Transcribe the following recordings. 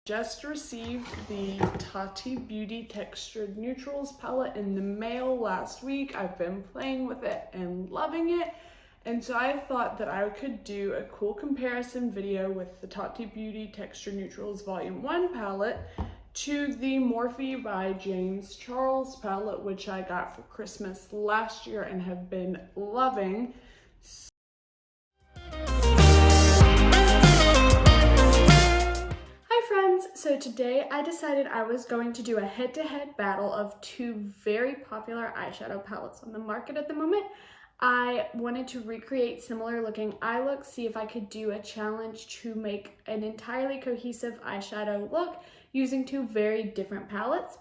Just received the Tati Beauty Textured Neutrals palette in the mail last week. I've been playing with it and loving it. And so I thought that I could do a cool comparison video with the Tati Beauty Textured Neutrals Volume 1 palette to the Morphe X James Charles palette, which I got for Christmas last year and have been loving. So today I decided I was going to do a head-to-head battle of two very popular eyeshadow palettes on the market at the moment. I wanted to recreate similar looking eye looks, see if I could do a challenge to make an entirely cohesive eyeshadow look using two very different palettes.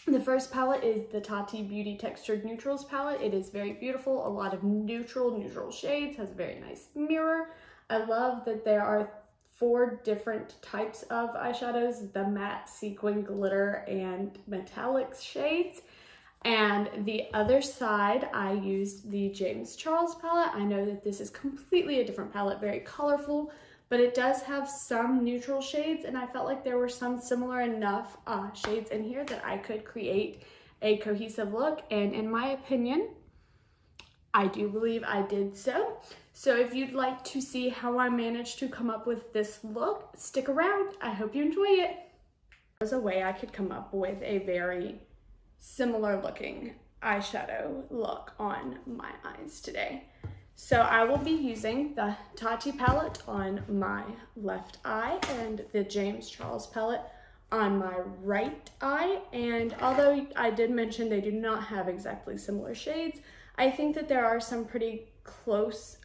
The first palette is the Tati Beauty Textured Neutrals palette. It is very beautiful, a lot of neutral shades, has a very nice mirror. I love that there are 4 different types of eyeshadows, the matte, sequin, glitter, and metallic shades. And the other side, I used the James Charles palette. I know that this is completely a different palette, very colorful, but it does have some neutral shades, and I felt like there were some similar enough shades in here that I could create a cohesive look, and in my opinion, I do believe I did so. So if you'd like to see how I managed to come up with this look, stick around. I hope you enjoy it. There's a way I could come up with a very similar looking eyeshadow look on my eyes today. So I will be using the Tati palette on my left eye and the James Charles palette on my right eye. And although I did mention they do not have exactly similar shades, I think that there are some pretty close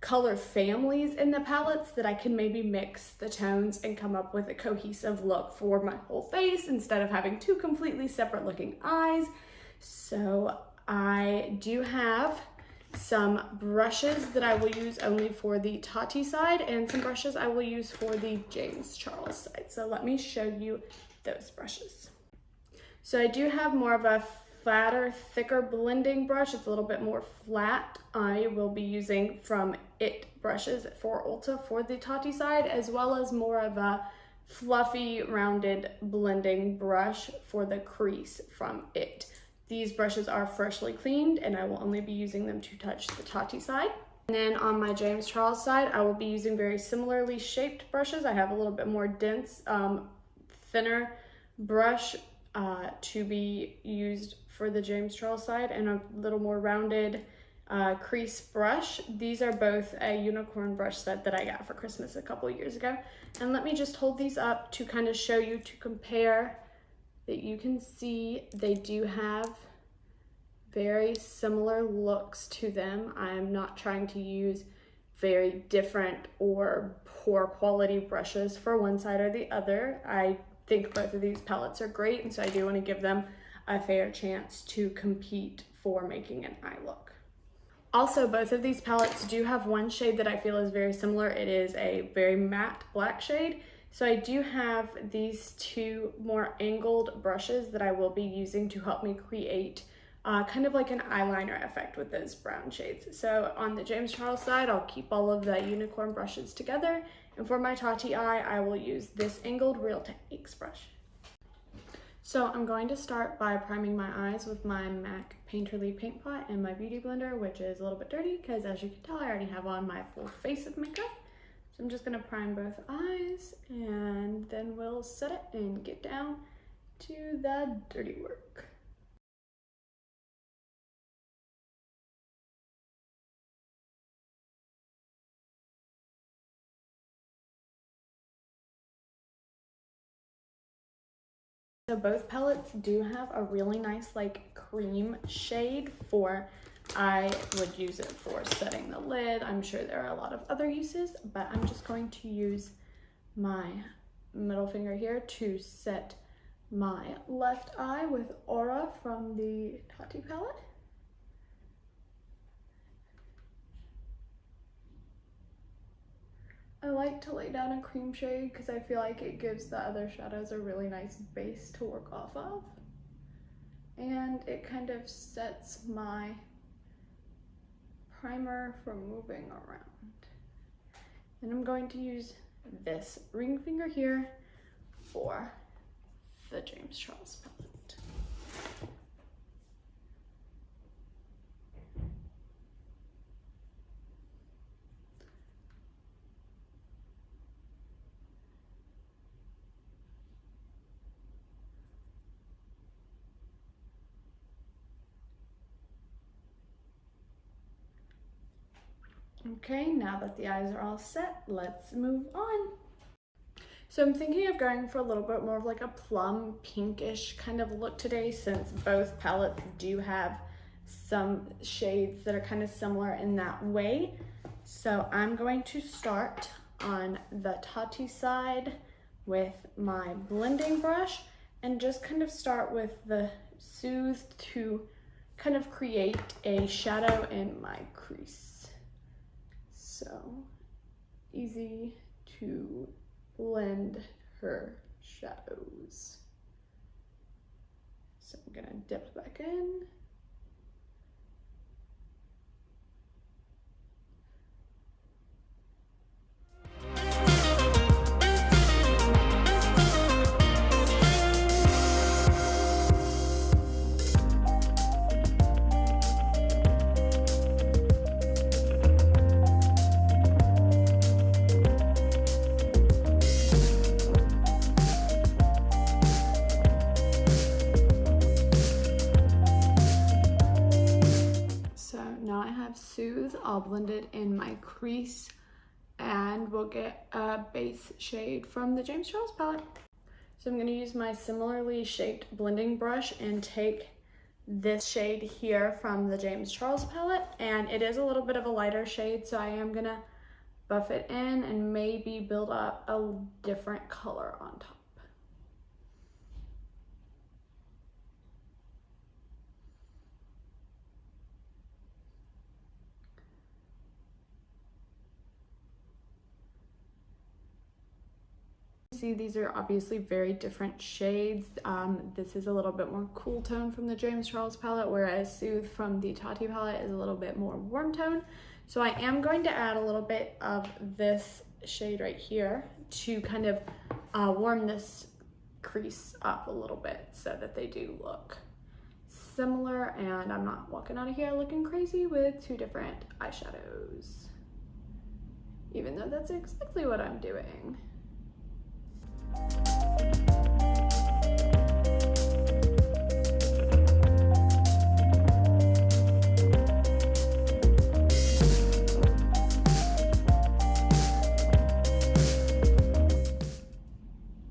color families in the palettes that I can maybe mix the tones and come up with a cohesive look for my whole face instead of having two completely separate looking eyes. So I do have some brushes that I will use only for the Tati side and some brushes I will use for the James Charles side. So let me show you those brushes. So I do have more of a flatter, thicker blending brush. It's a little bit more flat. I will be using from It brushes for Ulta for the Tati side, as well as more of a fluffy, rounded blending brush for the crease from It. These brushes are freshly cleaned, and I will only be using them to touch the Tati side. And then on my James Charles side, I will be using very similarly shaped brushes. I have a little bit more dense, thinner brush to be used for the James Charles side, and a little more rounded crease brush. These are both a unicorn brush set that I got for Christmas a couple years ago. And let me just hold these up to kind of show you, to compare, that you can see they do have very similar looks to them. I am not trying to use very different or poor quality brushes for one side or the other. I think both of these palettes are great, and so I do want to give them a fair chance to compete for making an eye look. Also, both of these palettes do have one shade that I feel is very similar. It is a very matte black shade. So I do have these two more angled brushes that I will be using to help me create kind of like an eyeliner effect with those brown shades. So on the James Charles side, I'll keep all of the unicorn brushes together. And for my Tati eye, I will use this angled Real Techniques brush. So I'm going to start by priming my eyes with my MAC Painterly Paint Pot and my Beauty Blender, which is a little bit dirty because, as you can tell, I already have on my full face of makeup. So I'm just going to prime both eyes, and then we'll set it and get down to the dirty work. So both palettes do have a really nice like cream shade for, I would use it for setting the lid. I'm sure there are a lot of other uses, but I'm just going to use my middle finger here to set my left eye with Aura from the Tati palette. I like to lay down a cream shade because I feel like it gives the other shadows a really nice base to work off of. And it kind of sets my primer from moving around. And I'm going to use this ring finger here for the James Charles palette. Okay, now that the eyes are all set, let's move on. So I'm thinking of going for a little bit more of like a plum pinkish kind of look today, since both palettes do have some shades that are kind of similar in that way. So I'm going to start on the Tati side with my blending brush and just kind of start with the Soothe to kind of create a shadow in my crease. So easy to blend her shadows. So I'm gonna dip back in. Soothe all blended in my crease, and we'll get a base shade from the James Charles palette. So I'm going to use my similarly shaped blending brush and take this shade here from the James Charles palette, and it is a little bit of a lighter shade, so I am going to buff it in and maybe build up a different color on top. See, these are obviously very different shades. This is a little bit more cool tone from the James Charles palette, whereas Soothe from the Tati palette is a little bit more warm tone. So I am going to add a little bit of this shade right here to kind of warm this crease up a little bit so that they do look similar, and I'm not walking out of here looking crazy with two different eyeshadows, even though that's exactly what I'm doing.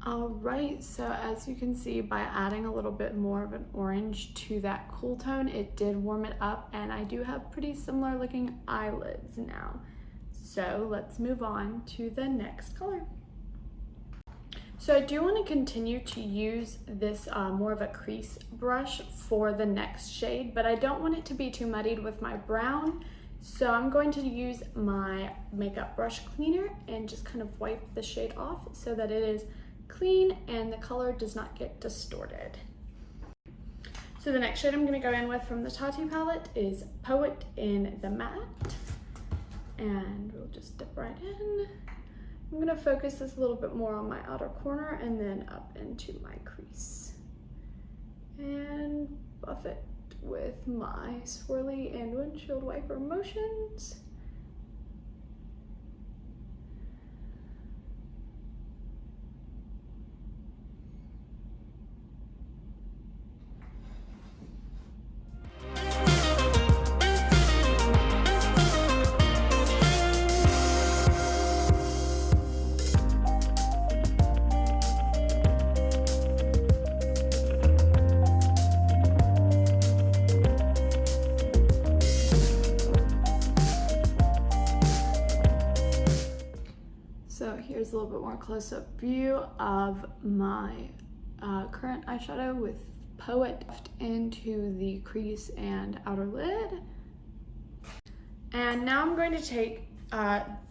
Alright, so as you can see, by adding a little bit more of an orange to that cool tone, it did warm it up, and I do have pretty similar looking eyelids now. So let's move on to the next color. So I do want to continue to use this more of a crease brush for the next shade, but I don't want it to be too muddied with my brown. So I'm going to use my makeup brush cleaner and just kind of wipe the shade off so that it is clean and the color does not get distorted. So the next shade I'm going to go in with from the Tati palette is Poet in the Matte. And we'll just dip right in. I'm going to focus this a little bit more on my outer corner and then up into my crease. And buff it with my swirly and windshield wiper motions. Here's a little bit more close-up view of my current eyeshadow with Poet into the crease and outer lid. And now I'm going to take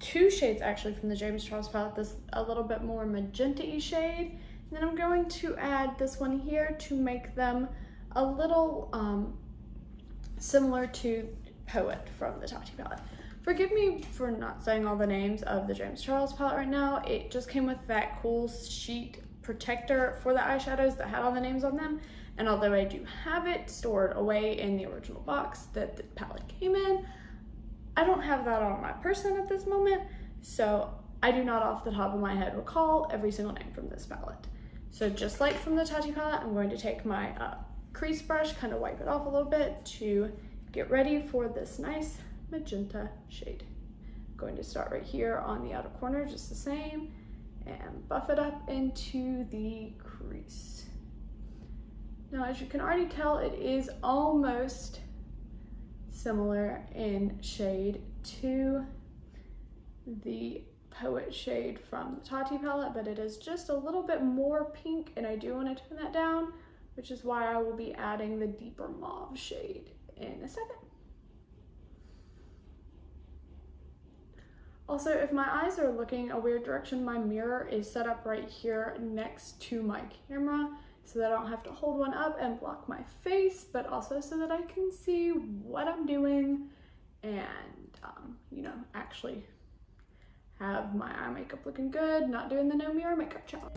two shades actually from the James Charles palette, this a little bit more magenta-y shade, and then I'm going to add this one here to make them a little similar to Poet from the Tati palette. Forgive me for not saying all the names of the James Charles palette right now. It just came with that cool sheet protector for the eyeshadows that had all the names on them. And although I do have it stored away in the original box that the palette came in, I don't have that on my person at this moment. So I do not off the top of my head recall every single name from this palette. So just like from the Tati palette, I'm going to take my crease brush, kind of wipe it off a little bit to get ready for this nice magenta shade. I'm going to start right here on the outer corner, just the same, and buff it up into the crease. Now, as you can already tell, it is almost similar in shade to the Poet shade from the Tati palette, but it is just a little bit more pink, and I do want to tone that down, which is why I will be adding the deeper mauve shade in a second. Also, if my eyes are looking a weird direction, my mirror is set up right here next to my camera so that I don't have to hold one up and block my face, but also so that I can see what I'm doing and, you know, actually have my eye makeup looking good, not doing the no mirror makeup challenge.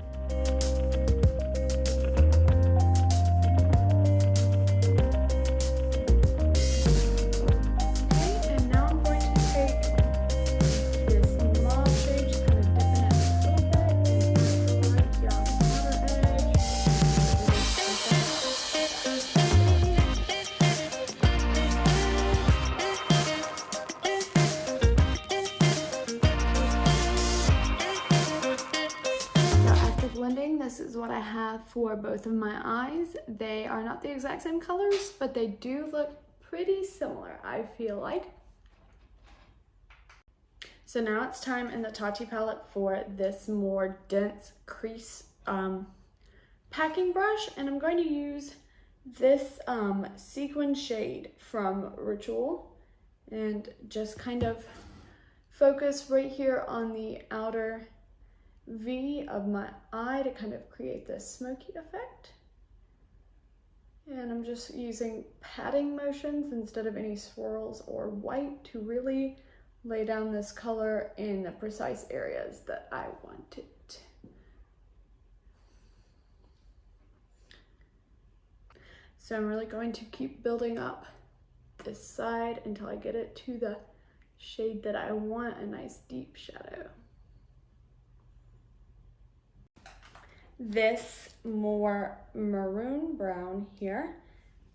This is what I have for both of my eyes. They are not the exact same colors, but they do look pretty similar, I feel like. So now it's time in the Tati palette for this more dense crease packing brush, and I'm going to use this sequin shade from Ritual and just kind of focus right here on the outer V of my eye to kind of create this smoky effect. And I'm just using patting motions instead of any swirls or white to really lay down this color in the precise areas that I want it. So I'm really going to keep building up this side until I get it to the shade that I want, a nice deep shadow. This more maroon brown here,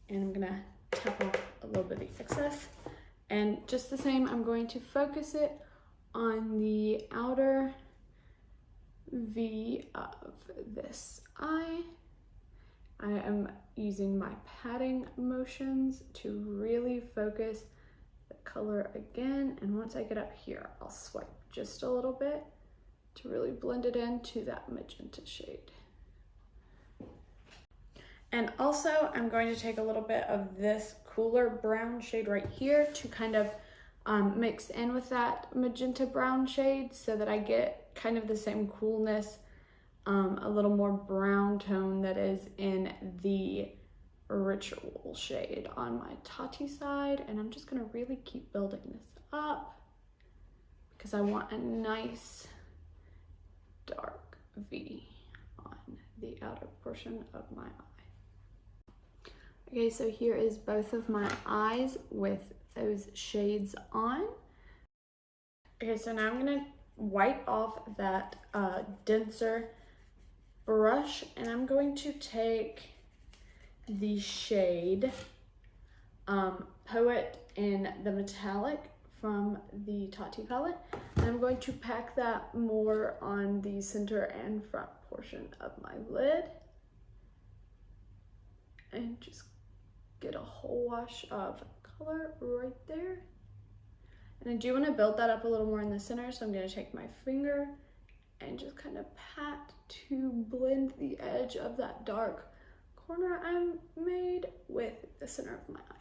and I'm gonna tap off a little bit of the excess, and just the same, I'm going to focus it on the outer V of this eye. I am using my patting motions to really focus the color again, and once I get up here, I'll swipe just a little bit to really blend it into that magenta shade. And also, I'm going to take a little bit of this cooler brown shade right here to kind of mix in with that magenta brown shade so that I get kind of the same coolness, a little more brown tone that is in the Ritual shade on my Tati side. And I'm just gonna really keep building this up because I want a nice dark V on the outer portion of my eye. Okay, so here is both of my eyes with those shades on. Okay, so now I'm gonna wipe off that denser brush, and I'm going to take the shade Poet in the metallic from the Tati palette, and I'm going to pack that more on the center and front portion of my lid and just get a whole wash of color right there. And I do want to build that up a little more in the center, so I'm going to take my finger and just kind of pat to blend the edge of that dark corner I made with the center of my eye.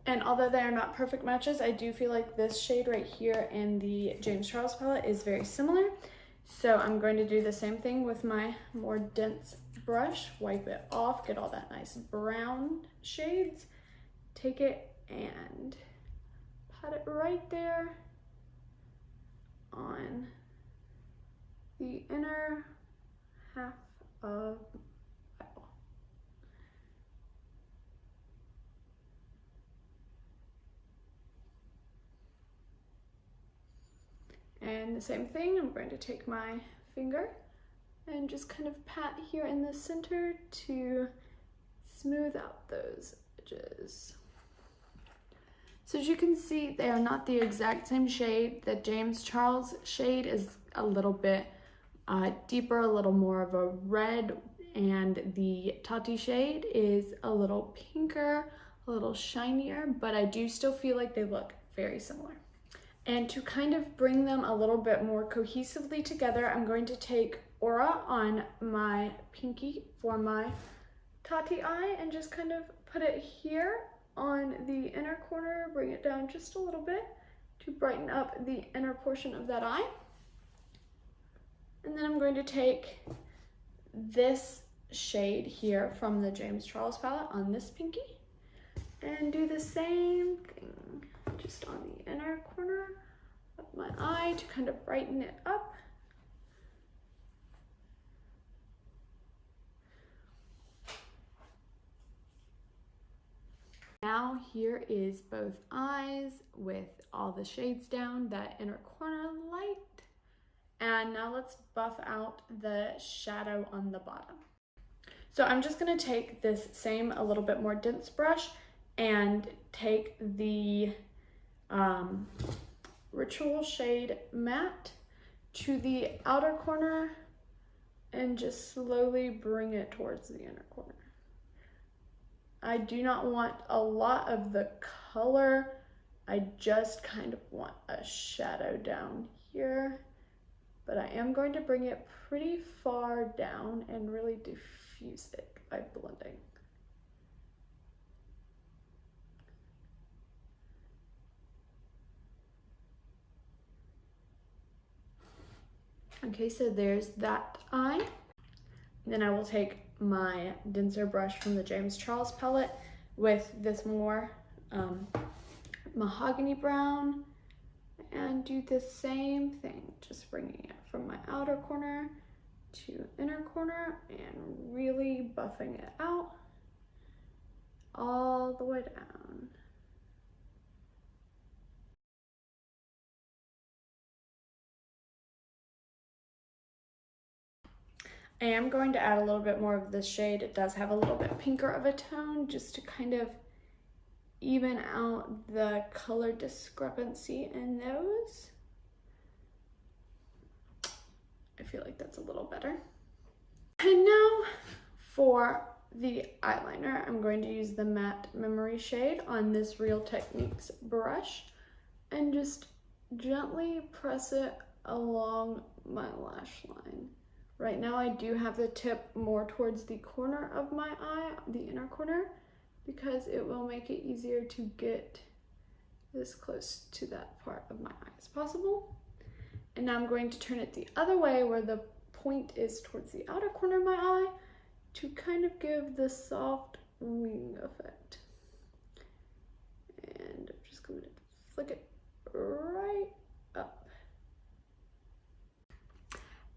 And although they are not perfect matches, I do feel like this shade right here in the James Charles palette is very similar. So I'm going to do the same thing with my more dense brush, wipe it off, get all that nice brown shades, take it and pat it right there on the inner half of the eyeball. And the same thing, I'm going to take my finger and just kind of pat here in the center to smooth out those edges. So as you can see, they are not the exact same shade. The James Charles shade is a little bit deeper, a little more of a red, and the Tati shade is a little pinker, a little shinier, but I do still feel like they look very similar. And to kind of bring them a little bit more cohesively together, I'm going to take Aura on my pinky for my Tati eye and just kind of put it here on the inner corner, bring it down just a little bit to brighten up the inner portion of that eye. And then I'm going to take this shade here from the James Charles palette on this pinky and do the same thing just on the inner corner of my eye to kind of brighten it up. Now here is both eyes with all the shades down, that inner corner light. And now let's buff out the shadow on the bottom. So I'm just gonna take this same, a little bit more dense brush and take the Ritual shade Matte to the outer corner and just slowly bring it towards the inner corner. I do not want a lot of the color. I just kind of want a shadow down here, but I am going to bring it pretty far down and really diffuse it by blending. Okay, so there's that eye. Then I will take my denser brush from the James Charles palette with this more mahogany brown and do the same thing, just bringing it from my outer corner to inner corner and really buffing it out all the way down. I am going to add a little bit more of this shade. It does have a little bit pinker of a tone just to kind of even out the color discrepancy in those. I feel like that's a little better. And now for the eyeliner, I'm going to use the Matte Memory shade on this Real Techniques brush and just gently press it along my lash line. Right now I do have the tip more towards the corner of my eye, the inner corner, because it will make it easier to get this close to that part of my eye as possible. And now I'm going to turn it the other way where the point is towards the outer corner of my eye to kind of give the soft wing effect. And I'm just going to flick it right up.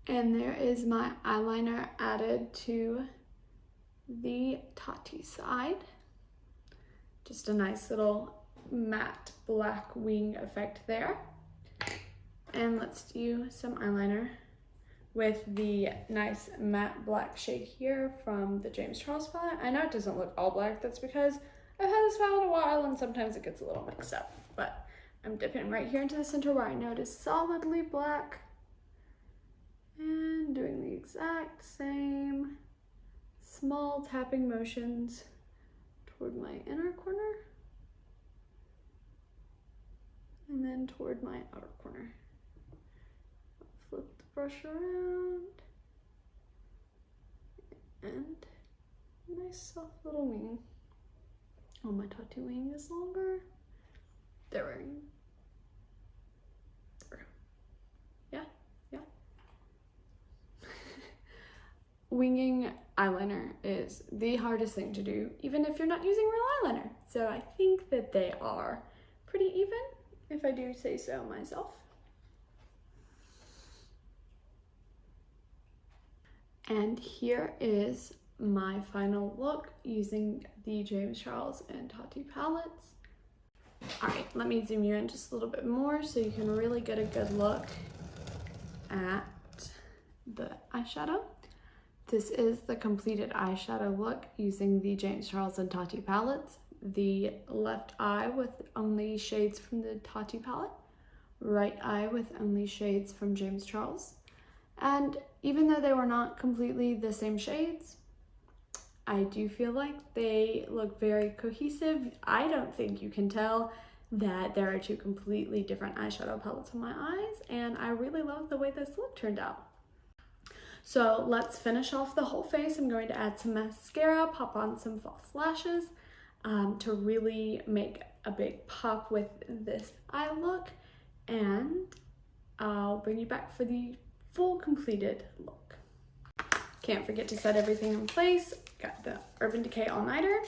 And there is my eyeliner added to the Tati side. Just a nice little matte black wing effect there. And let's do some eyeliner with the nice matte black shade here from the James Charles palette. I know it doesn't look all black, that's because I've had this palette a while and sometimes it gets a little mixed up. But I'm dipping right here into the center where I know it is solidly black. And doing the exact same small tapping motions toward my inner corner and then toward my outer corner. Flip the brush around and nice soft little wing. Oh, my Tati wing is longer. There we go. Yeah. Winging eyeliner is the hardest thing to do, even if you're not using real eyeliner. So I think that they are pretty even, if I do say so myself. And here is my final look using the James Charles and Tati palettes. All right, let me zoom you in just a little bit more so you can really get a good look at the eyeshadow. This is the completed eyeshadow look using the James Charles and Tati palettes. The left eye with only shades from the Tati palette, right eye with only shades from James Charles. And even though they were not completely the same shades, I do feel like they look very cohesive. I don't think you can tell that there are two completely different eyeshadow palettes on my eyes, and I really love the way this look turned out. So let's finish off the whole face. I'm going to add some mascara, pop on some false lashes to really make a big pop with this eye look, and I'll bring you back for the full completed look. Can't forget to set everything in place. Got the Urban Decay All Nighter.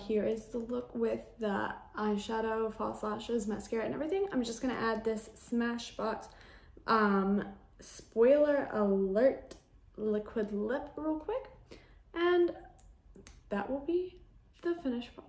Here is the look with the eyeshadow, false lashes, mascara, and everything. I'm just gonna add this Smashbox Spoiler Alert liquid lip real quick, and that will be the finished product.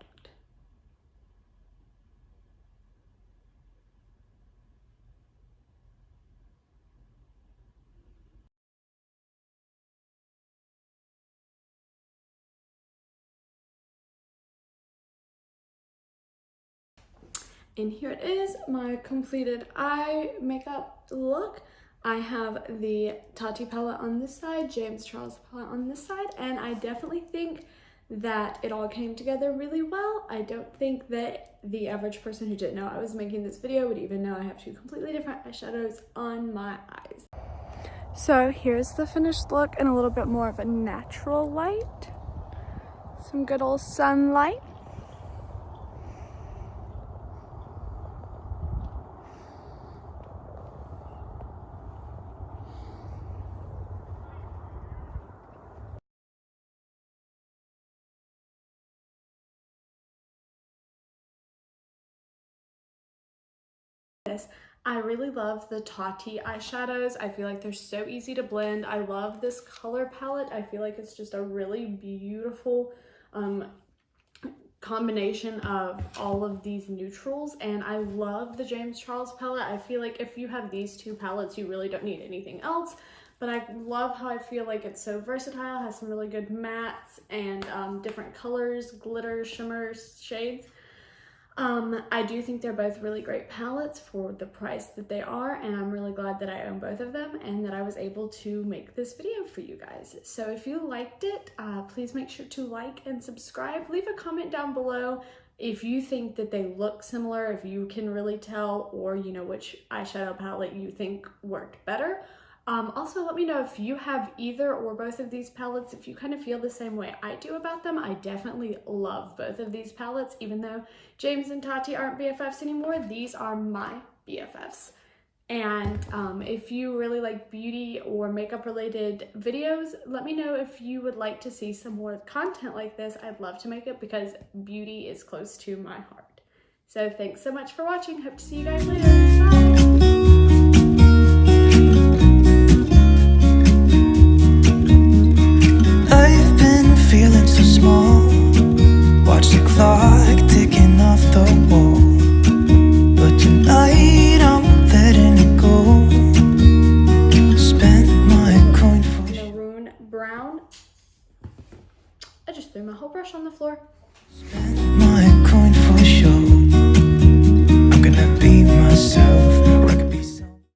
And here it is, my completed eye makeup look. I have the Tati palette on this side, James Charles palette on this side, and I definitely think that it all came together really well. I don't think that the average person who didn't know I was making this video would even know I have two completely different eyeshadows on my eyes. So here's the finished look in a little bit more of a natural light. Some good old sunlight. I really love the Tati eyeshadows. I feel like they're so easy to blend. I love this color palette. I feel like it's just a really beautiful combination of all of these neutrals, and I love the James Charles palette. I feel like if you have these two palettes, you really don't need anything else, but I love how I feel like it's so versatile, has some really good mattes and different colors, glitter, shimmers, shades. I do think they're both really great palettes for the price that they are, and I'm really glad that I own both of them and that I was able to make this video for you guys. So if you liked it, please make sure to like and subscribe. Leave a comment down below if you think that they look similar, if you can really tell, or you know which eyeshadow palette you think worked better. Also, let me know if you have either or both of these palettes, if you kind of feel the same way I do about them. I definitely love both of these palettes, even though James and Tati aren't BFFs anymore. These are my BFFs. And if you really like beauty or makeup related videos, let me know if you would like to see some more content like this. I'd love to make it because beauty is close to my heart. So thanks so much for watching. Hope to see you guys later. Bye! Feeling so small, watch the clock ticking off the wall, but tonight I'm letting it go. Spend my coin for maroon brown. I just threw my whole brush on the floor. spend